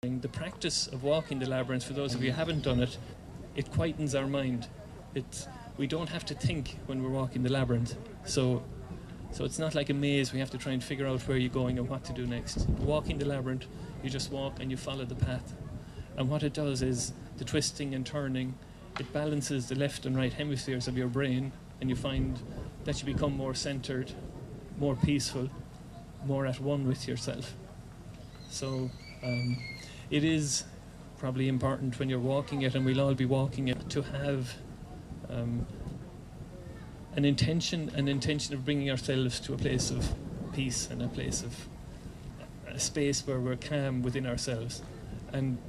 The practice of walking the labyrinth, for those of you who haven't done it, it quietens our mind. We don't have to think when we're walking the labyrinth. So it's not like a maze. We have to try and figure out where you're going and what to do next. Walking the labyrinth, you just walk and you follow the path. And what it does is the twisting and turning, it balances the left and right hemispheres of your brain, and you find that you become more centered, more peaceful, more at one with yourself. So it is probably important when you're walking it, and we'll all be walking it, to have an intention of bringing ourselves to a place of peace and a space where we're calm within ourselves. And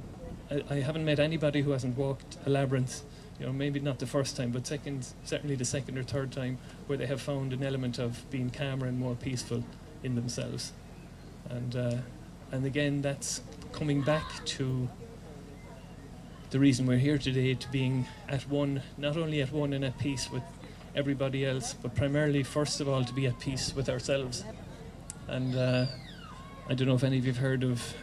I haven't met anybody who hasn't walked a labyrinth, maybe not the first time, but certainly the second or third time, where they have found an element of being calmer and more peaceful in themselves. And again, that's coming back to the reason we're here today, to being at one, not only at one and at peace with everybody else, but primarily, first of all, to be at peace with ourselves. And I don't know if any of you have heard of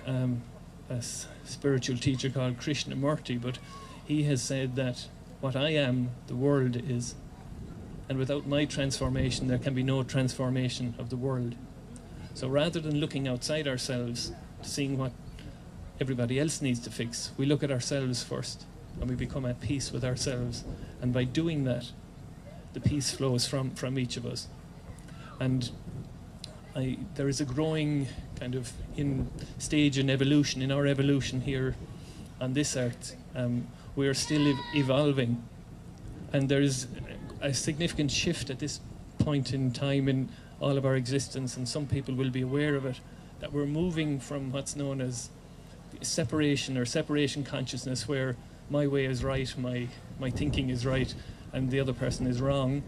a spiritual teacher called Krishnamurti, but he has said that what I am, the world is, and without my transformation, there can be no transformation of the world. So rather than looking outside ourselves, seeing what everybody else needs to fix, we look at ourselves first, and we become at peace with ourselves. And by doing that, the peace flows from each of us. And there is a growing kind of stage in evolution, in our evolution here on this earth. We are still evolving, and there is a significant shift at this point in time in all of our existence, and some people will be aware of it, that we're moving from what's known as separation consciousness, where my way is right, my thinking is right, and the other person is wrong,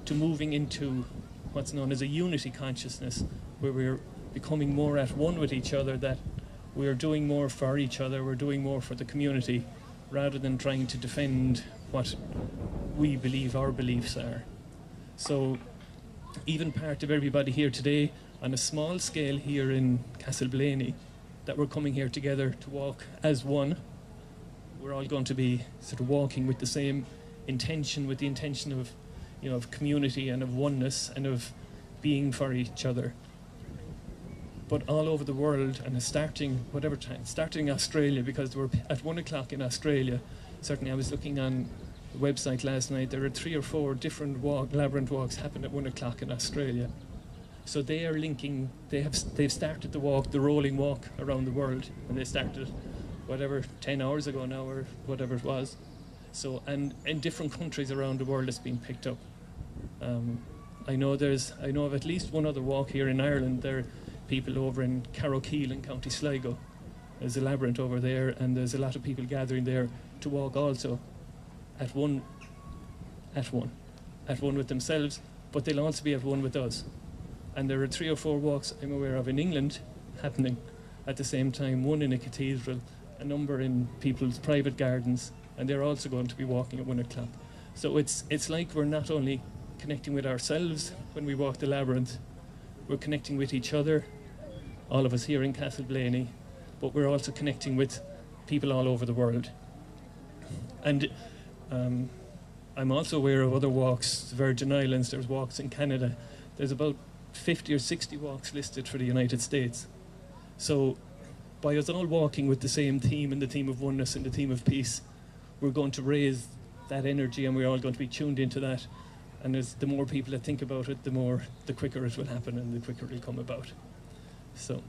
to moving into what's known as a unity consciousness, where we're becoming more at one with each other, that we're doing more for each other, we're doing more for the community, rather than trying to defend what we believe our beliefs are. So even part of everybody here today, on a small scale here in Castleblaney, that we're coming here together to walk as one. We're all going to be sort of walking with the same intention, with the intention of, of community and of oneness and of being for each other. But all over the world, and starting Australia, because we're at 1 o'clock in Australia. Certainly I was looking on the website last night, there are 3 or 4 different labyrinth walks happen at 1 o'clock in Australia. So they are linking, they've started the rolling walk around the world, and they started 10 hours ago now, or whatever it was. So, and in different countries around the world it's been picked up. I know of at least one other walk here in Ireland. There are people over in Carrowkeel in County Sligo. There's a labyrinth over there, and there's a lot of people gathering there to walk also at one with themselves, but they'll also be at one with us. And there are 3 or 4 walks I'm aware of in England happening at the same time, one in a cathedral, a number in people's private gardens, and they're also going to be walking at 1 o'clock. So it's like we're not only connecting with ourselves when we walk the labyrinth, we're connecting with each other, all of us here in Castleblaney, but we're also connecting with people all over the world. And I'm also aware of other walks, Virgin Islands, there's walks in Canada. There's about 50 or 60 walks listed for the United States. So by us all walking with the same theme, and the theme of oneness and the theme of peace, we're going to raise that energy, and we're all going to be tuned into that. And the more people that think about it, the quicker it will happen and the quicker it will come about. So.